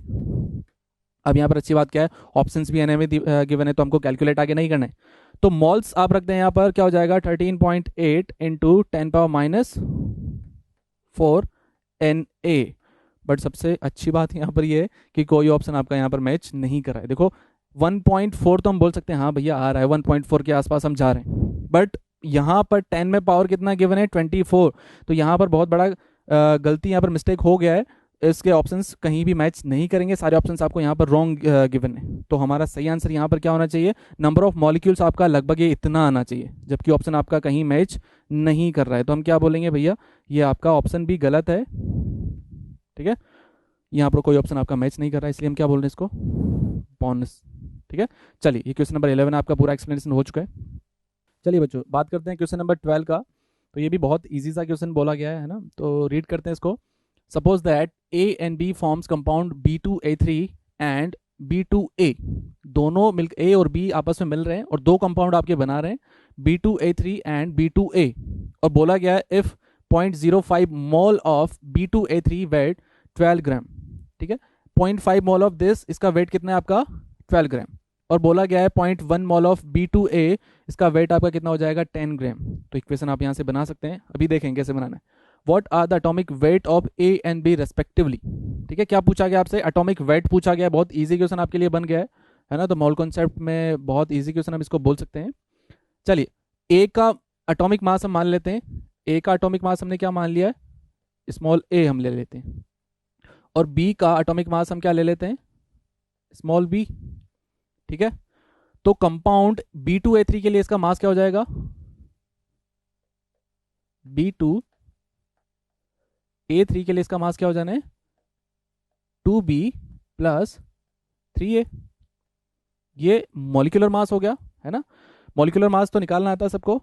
अब यहाँ पर अच्छी बात क्या है, ऑप्शंस भी Na में गिवन है तो हमको कैलकुलेट आगे नहीं करना है। तो मॉल्स आप रखते हैं यहाँ पर, क्या हो जाएगा 13.8 इंटू 10⁻⁴ Na। बट सबसे अच्छी बात यहाँ पर ये है कि कोई ऑप्शन आपका यहाँ पर मैच नहीं कर रहा है। देखो 1.4 तो हम बोल सकते हैं हाँ भैया आ रहा है, 1.4 के आसपास हम जा रहे हैं, बट यहाँ पर 10 में पावर कितना गिवन है, 24। तो यहाँ पर बहुत बड़ा गलती, यहाँ पर मिस्टेक हो गया है। इसके ऑप्शंस कहीं भी मैच नहीं करेंगे, सारे ऑप्शंस आपको यहाँ पर रॉन्ग गिवन है। तो हमारा सही आंसर यहाँ पर क्या होना चाहिए, नंबर ऑफ मॉलिक्यूल्स आपका लगभग ये इतना आना चाहिए, जबकि ऑप्शन आपका कहीं मैच नहीं कर रहा है। तो हम क्या बोलेंगे भैया, ये आपका ऑप्शन भी गलत है। ठीक है, यहाँ पर कोई ऑप्शन आपका मैच नहीं कर रहा है, इसलिए हम क्या बोल रहे हैं इसको, बोनस। ठीक है, चलिए ये क्वेश्चन नंबर 11 आपका पूरा एक्सप्लेनेशन हो चुका है। चलिए बच्चों, बात करते हैं क्वेश्चन नंबर 12 का। तो ये भी बहुत ईजी सा क्वेश्चन बोला गया है ना, तो रीड करते हैं इसको। Suppose that A and B forms compound B2A3 and B2A। दोनों मिल A और B आपस में मिल रहे हैं और दो कंपाउंड आपके बना रहे हैं B2A3 एंड B2A। और बोला गया है if 0.05 mole of B2A3 weight 12 gram. ठीक है, 0.5 मोल ऑफ दिस, इसका वेट कितना है आपका 12 ग्राम। और बोला गया है 0.1 मोल ऑफ B2A, इसका वेट आपका कितना हो जाएगा 10 ग्राम। तो इक्वेशन आप यहाँ से बना सकते हैं, अभी देखेंगे कैसे बनाना है। What are the atomic weight of A and B respectively? ठीक है, क्या पूछा गया आपसे, एटॉमिक वेट पूछा गया है। बहुत इजी क्वेश्चन आपके लिए बन गया है ना। तो मॉल कॉन्सेप्ट में बहुत इजी क्वेश्चन हम इसको बोल सकते हैं। चलिए, ए का एटॉमिक मास हम मान लेते हैं, ए का एटॉमिक मास हमने क्या मान लिया है, स्मॉल ए हम ले लेते हैं। और बी का एटॉमिक मास हम क्या ले लेते हैं, स्मॉल बी। ठीक है, तो कंपाउंड B2A3 के लिए इसका मास क्या हो जाएगा, B2A3 के लिए इसका मास क्या हो जाना है 2B प्लस 3A। ये मॉलिक्यूलर मास हो गया, है ना। मॉलिक्यूलर मास तो निकालना आता है सबको।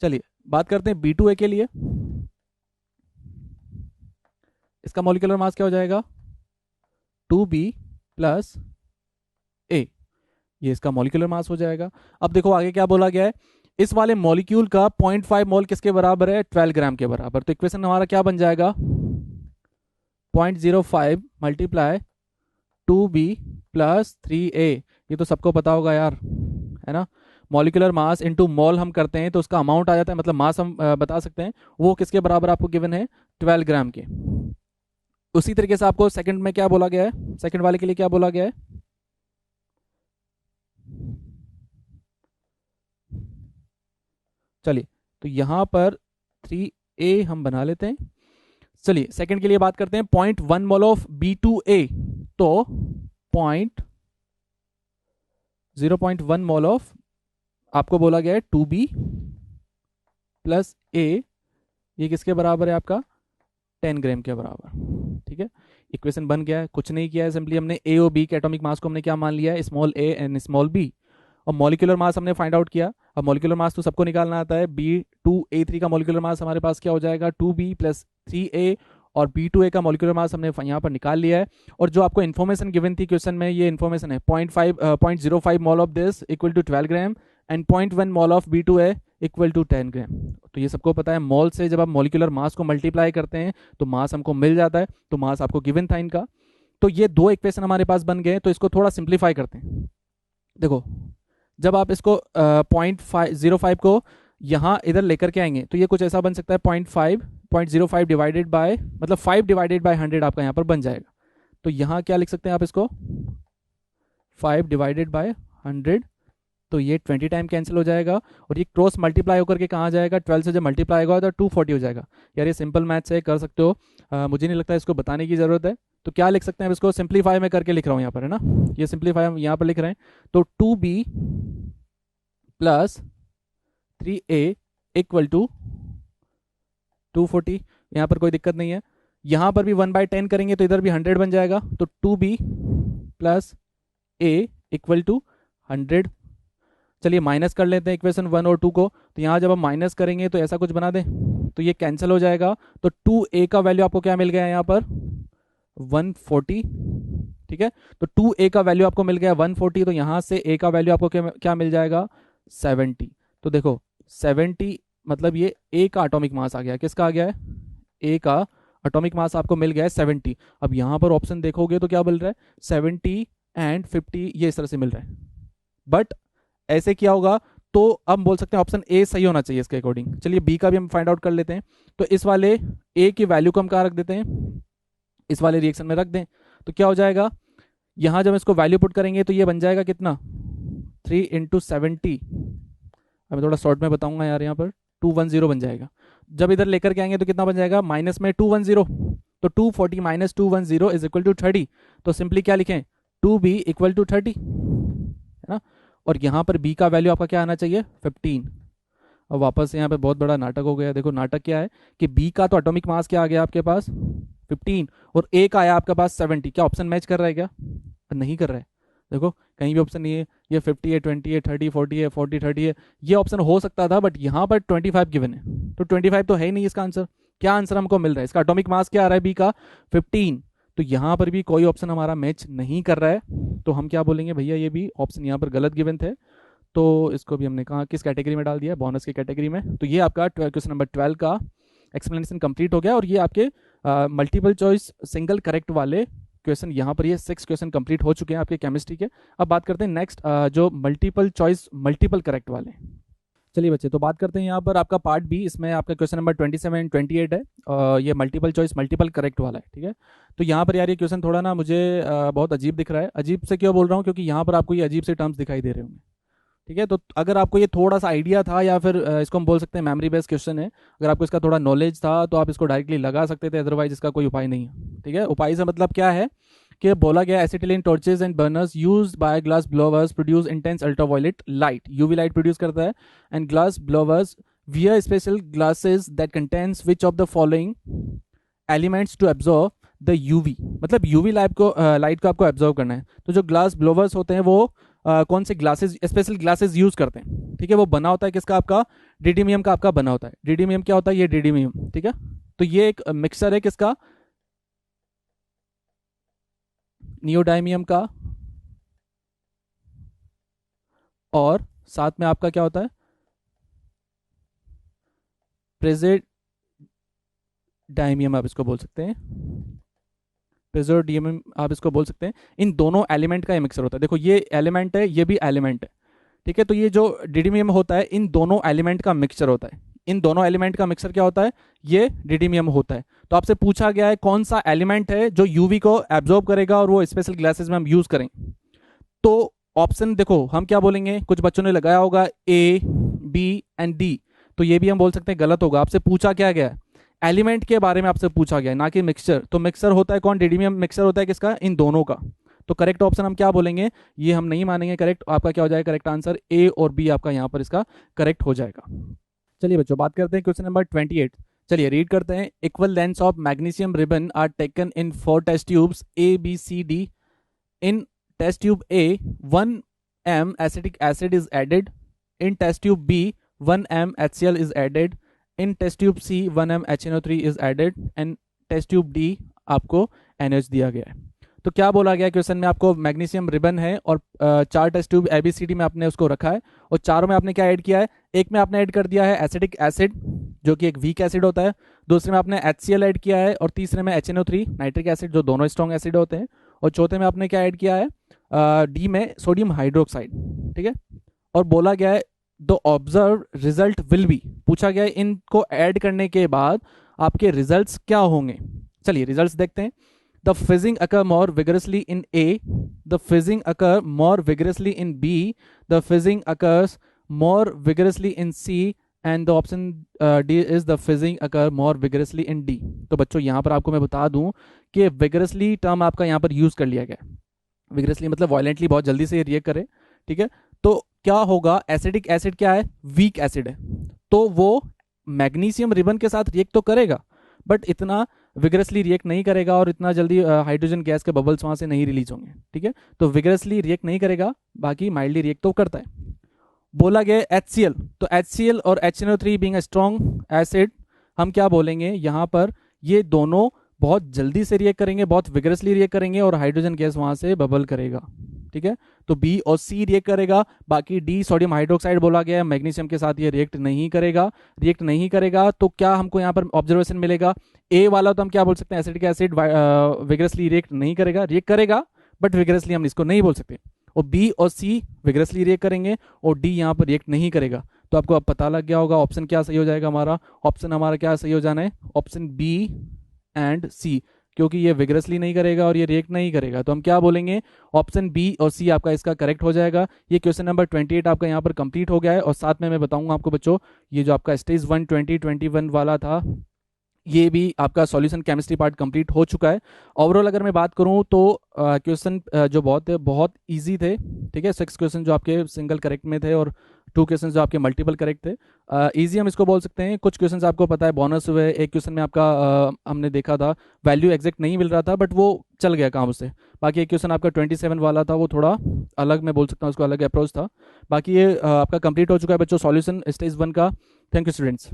चलिए बात करते हैं B2A के लिए, इसका मॉलिक्यूलर मास क्या हो जाएगा 2B प्लस A। ये इसका मॉलिक्यूलर मास हो जाएगा। अब देखो आगे क्या बोला गया है, इस वाले मॉलिक्यूल का 0.5 मोल किसके बराबर है, 12 ग्राम के बराबर। तो इक्वेशन हमारा क्या बन जाएगा 0.05 मल्टीप्लाई 2B प्लस 3A। ये तो सबको पता होगा यार, है ना। मॉलिक्यूलर मास इनटू मोल हम करते हैं तो उसका अमाउंट आ जाता है, मतलब मास हम बता सकते हैं वो किसके बराबर आपको गिवन है 12 ग्राम के। उसी तरीके से आपको सेकंड में क्या बोला गया है, सेकंड वाले के लिए क्या बोला गया है, चलिए तो यहां पर 3A हम बना लेते हैं। चलिए सेकंड के लिए बात करते हैं, 0.1 मोल ऑफ B2A। तो 0.1 मोल ऑफ आपको बोला गया है 2B प्लस A, ये किसके बराबर है आपका 10 ग्राम के बराबर। ठीक है, इक्वेशन बन गया है, कुछ नहीं किया है, सिंपली हमने A और B के एटॉमिक मास को हमने क्या मान लिया है, small a and small b। और मॉलिक्यूलर मास हमने फाइंड आउट किया। अब मॉलिक्यूलर मास तो सबको निकालना आता है, B2A3 का मॉलिक्यूलर मास हमारे पास क्या हो जाएगा 2B प्लस 3A। और B2A का मॉलिक्यूलर मास हमने यहाँ पर निकाल लिया है। और जो आपको इन्फॉर्मेशन गिवन थी क्वेश्चन में, ये इन्फॉर्मेशन है 0.05 mole of this equal to 12 gram and 0.1 mole of B2A equal to 10 gram. तो ये सबको पता है, मॉल से जब आप मॉलिक्यूलर मास को मल्टीप्लाई करते हैं तो मास हमको मिल जाता है। तो मास आपको गिवन था इनका। तो ये दो इक्वेशन हमारे पास बन गए। तो इसको थोड़ा सिंप्लीफाई करते हैं। देखो जब आप इसको 0.05 को यहाँ इधर लेकर के आएंगे तो ये कुछ ऐसा बन सकता है 0.5 0.05 डिवाइडेड बाय मतलब 5 डिवाइडेड बाय 100 आपका यहाँ पर बन जाएगा। तो यहाँ क्या लिख सकते हैं आप इसको 5 डिवाइडेड बाय 100, तो ये 20 टाइम कैंसिल हो जाएगा और ये क्रॉस मल्टीप्लाई होकर के कहाँ जाएगा 12 से जब मल्टीप्लाई होगा तो 240 हो जाएगा। यार ये सिंपल मैथ्स है, कर सकते हो, मुझे नहीं लगता इसको बताने की ज़रूरत है। तो क्या लिख सकते हैं, इसको सिंप्लीफाई में करके लिख रहा हूँ यहाँ पर, है ना, ये सिंप्लीफाई हम यहाँ पर लिख रहे हैं। तो 2b plus 3a equal to 240, यहाँ पर कोई दिक्कत नहीं है। यहाँ पर भी 1/10 करेंगे तो इधर भी 100 बन जाएगा। तो 2b plus a equal to 100। चलिए माइनस कर लेते हैं इक्वेशन 1 और 2 को। तो यहाँ जब हम माइनस करेंगे तो ऐसा कुछ बना दें तो ये कैंसिल हो जाएगा। तो 2a का वैल्यू आपको क्या मिल गया यहाँ पर 140, ठीक है। तो 2a का वैल्यू आपको मिल गया 140, तो यहाँ से a का वैल्यू आपको क्या मिल जाएगा 70। तो देखो 70 मतलब ये a का एटॉमिक मास आ गया, किसका आ गया है a का एटॉमिक मास आपको मिल गया है 70। अब यहाँ पर ऑप्शन देखोगे तो क्या मिल रहा है 70 एंड 50, ये इस तरह से मिल रहा है। बट ऐसे क्या होगा तो अब बोल सकते हैं ऑप्शन ए सही होना चाहिए इसके अकॉर्डिंग। चलिए बी का भी हम फाइंड आउट कर लेते हैं। तो इस वाले ए की वैल्यू को हम कहाँ रख देते हैं, इस वाले रिएक्शन में रख दें। तो क्या हो जाएगा, यहाँ जब इसको वैल्यू पुट करेंगे तो ये बन जाएगा कितना 3 × 70। अब मैं थोड़ा शॉर्ट में बताऊंगा यार, यहाँ पर 210 बन जाएगा। जब इधर लेकर के आएंगे तो कितना बन जाएगा माइनस में 210, तो 240 माइनस 210 इज इक्वल टू 30। तो सिंपली क्या लिखें 2b इक्वल टू 30, है ना। और यहाँ पर b का वैल्यू आपका क्या आना चाहिए 15। अब वापस यहाँ पे बहुत बड़ा नाटक हो गया। देखो नाटक क्या है कि b का तो एटॉमिक मास क्या आ गया आपके पास 15 और a का आया आपके पास 70। क्या ऑप्शन मैच कर रहा है, क्या नहीं कर रहा है। देखो कहीं भी ऑप्शन नहीं है, ये 50 है, 20 है, 30 40 है, 40 30 है, ये ऑप्शन हो सकता था बट यहाँ पर 25 गिवन है। तो 25 तो है ही नहीं इसका आंसर। क्या आंसर हमको मिल रहा है, इसका एटॉमिक मास क्या आ रहा है b का 15। तो यहाँ पर भी कोई ऑप्शन हमारा मैच नहीं कर रहा है। तो हम क्या बोलेंगे भैया ये भी ऑप्शन यहाँ पर गलत गिवन थे। तो इसको भी हमने कहा किस कैटेगरी में डाल दिया, बोनस की कैटेगरी में। तो ये आपका क्वेश्चन नंबर 12 का एक्सप्लेनेशन कंप्लीट हो गया और ये आपके मल्टीपल चॉइस सिंगल करेक्ट वाले क्वेश्चन यहाँ पर ये 6 क्वेश्चन कंप्लीट हो चुके हैं आपके केमिस्ट्री के। अब बात करते हैं नेक्स्ट जो मल्टीपल चॉइस मल्टीपल करेक्ट वाले। चलिए बच्चे, तो बात करते हैं यहाँ पर आपका पार्ट बी। इसमें आपका क्वेश्चन नंबर 27 28 है। ये मल्टीपल चॉइस मल्टीपल करेक्ट वाला है, ठीक है। तो यहाँ पर यार ये क्वेश्चन थोड़ा ना मुझे बहुत अजीब दिख रहा है। अजीब से क्यों बोल रहा हूँ, क्योंकि यहाँ पर आपको ये अजीब से टर्म्स दिखाई दे रहे होंगे, ठीक है। तो अगर आपको ये थोड़ा सा आइडिया था या फिर इसको हम बोल सकते हैं मेमोरी बेस्ड क्वेश्चन है, अगर आपको इसका थोड़ा नॉलेज था तो आप इसको डायरेक्टली लगा सकते थे, अदरवाइज इसका कोई उपाय नहीं है, ठीक है। उपाय से मतलब क्या है कि बोला गया acetylene torches and burners used by glass blowers produce intense ultraviolet light, UV light produce करता है। And glass blowers wear special glasses that contains which of the following elements to absorb the UV, मतलब UV light को आपको absorb करना है। तो जो glass blowers होते हैं वो कौन से ग्लासेस स्पेशल ग्लासेस यूज करते हैं, ठीक है। वो बना होता है किसका, आपका डिडीमियम का आपका बना होता है। डिडीमियम क्या होता है, ये डिडीमियम, ठीक है। तो ये एक मिक्सचर है किसका, नियोडाइमियम का, और साथ में आपका क्या होता है प्रेजेडाइमियम, आप इसको बोल सकते हैं प्रेजेडियम आप इसको बोल सकते हैं। इन दोनों एलिमेंट का ये मिक्सर होता है। देखो ये एलिमेंट है, ये भी एलिमेंट है, ठीक है। तो ये जो डिडीमियम होता है इन दोनों एलिमेंट का मिक्सचर होता है। इन दोनों एलिमेंट का मिक्सचर क्या होता है, ये डिडीमियम होता है। तो आपसे पूछा गया है कौन सा एलिमेंट है जो यूवी को एब्जॉर्ब करेगा और वो स्पेशल ग्लासेस में हम यूज करें। तो ऑप्शन देखो हम क्या बोलेंगे, कुछ बच्चों ने लगाया होगा ए बी एंड डी, तो ये भी हम बोल सकते हैं गलत होगा। आपसे पूछा क्या गया है, एलिमेंट के बारे में आपसे पूछा गया है, ना कि मिक्सचर। तो मिक्सचर होता है कौन, डिडीमियम मिक्सचर होता है किसका, इन दोनों का। तो करेक्ट ऑप्शन हम क्या बोलेंगे, ये हम नहीं मानेंगे करेक्ट। आपका क्या हो जाएगा करेक्ट आंसर, ए और बी आपका यहाँ पर इसका करेक्ट हो जाएगा। चलिए बच्चों बात करते हैं क्वेश्चन नंबर 28। चलिए रीड करते हैं। Equal lengths of magnesium ribbon are taken in 4 test tubes A B C D. In test tube A 1 m acetic acid is added. In test tube B 1 m HCl is added. In test tube C 1 m HNO3 is added. And test tube D आपको NH दिया गया है। तो क्या बोला गया question में, आपको मैग्नीशियम रिबन है और 4 टेस्ट ट्यूब ABCD में आपने उसको रखा है और चारों में आपने क्या ऐड किया है, एक में आपने ऐड कर दिया है एसिटिक एसिड जो कि एक वीक एसिड होता है, दूसरे में आपने HCl ऐड किया है और तीसरे में HNO3 नाइट्रिक एसिड जो दोनों स्ट्रॉन्ग एसिड होते हैं, और चौथे में आपने क्या ऐड किया है डी में सोडियम हाइड्रोक्साइड, ठीक है। और बोला गया है the observe result will be, पूछा गया है इनको ऐड करने के बाद आपके रिजल्ट्स क्या होंगे। चलिए रिजल्ट्स देखते हैं। The fizzing occur more vigorously in A, the fizzing occur more vigorously in B, the fizzing occurs more vigorously in C, and the option D is the fizzing occur more vigorously in D. तो बच्चों यहाँ पर आपको मैं बता दूं कि vigorously term आपका यहाँ पर यूज कर लिया गया। विगरसली मतलब वायलेंटली, बहुत जल्दी से रिएक्ट करे, ठीक है। तो क्या होगा, एसिडिक एसिड क्या है, वीक एसिड है, तो वो मैग्नीशियम रिबन के साथ रिएक्ट तो करेगा बट इतना विगरसली रिएक्ट नहीं करेगा और इतना जल्दी हाइड्रोजन गैस के बबल्स वहां से नहीं रिलीज होंगे, ठीक है। तो विगरसली रिएक्ट नहीं करेगा, बाकी माइल्डली रिएक्ट तो करता है। बोला गया HCl, तो HCl और HNO3 being a strong acid, हम क्या बोलेंगे यहाँ पर, ये दोनों बहुत जल्दी से रिएक्ट करेंगे, बहुत विगरसली रिएक्ट करेंगे और हाइड्रोजन गैस वहां से बबल करेगा, ठीक है। तो बी और सी रिएक्ट करेगा, बाकी डी सोडियम हाइड्रोक्साइड बोला गया है, मैग्नीशियम के साथ ये रिएक्ट नहीं करेगा। रिएक्ट नहीं करेगा तो क्या हमको यहाँ पर ऑब्जर्वेशन मिलेगा, ए वाला तो हम क्या बोल सकते हैं, एसिडिक एसिड विगरसली रिएक्ट नहीं करेगा, रिएक्ट करेगा बट विगरसली हम इसको नहीं बोल सकते। और बी और सी विगरसली रिएक्ट करेंगे और डी यहाँ पर रिएक्ट नहीं करेगा। तो आपको अब पता लग गया होगा ऑप्शन क्या सही हो जाएगा हमारा। ऑप्शन हमारा क्या सही हो जाना है, ऑप्शन बी एंड सी, क्योंकि ये विगरसली नहीं करेगा और ये रिएक्ट नहीं करेगा। तो हम क्या बोलेंगे, ऑप्शन बी और सी आपका इसका करेक्ट हो जाएगा। ये क्वेश्चन नंबर 28 आपका यहाँ पर कंप्लीट हो गया है। और साथ में मैं बताऊंगा आपको बच्चों, ये जो आपका स्टेज 1 2021 वाला था, ये भी आपका सॉल्यूशन केमिस्ट्री पार्ट कंप्लीट हो चुका है। ओवरऑल अगर मैं बात करूं तो क्वेश्चन जो बहुत इजी थे, ठीक है। 6 क्वेश्चन जो आपके सिंगल करेक्ट में थे और 2 क्वेश्चन जो आपके मल्टीपल करेक्ट थे, इजी हम इसको बोल सकते हैं। कुछ क्वेश्चन आपको पता है बोनस हुए, एक क्वेश्चन में आपका हमने देखा था वैल्यू एग्जैक्ट नहीं मिल रहा था बट वो चल गया काम उससे। बाकी एक क्वेश्चन आपका 27 वाला था, वो थोड़ा अलग मैं बोल सकता हूँ, उसको अलग अप्रोच था। बाकी ये आपका कंप्लीट हो चुका है बच्चों सॉल्यूशन स्टेज 1 का। Thank you students.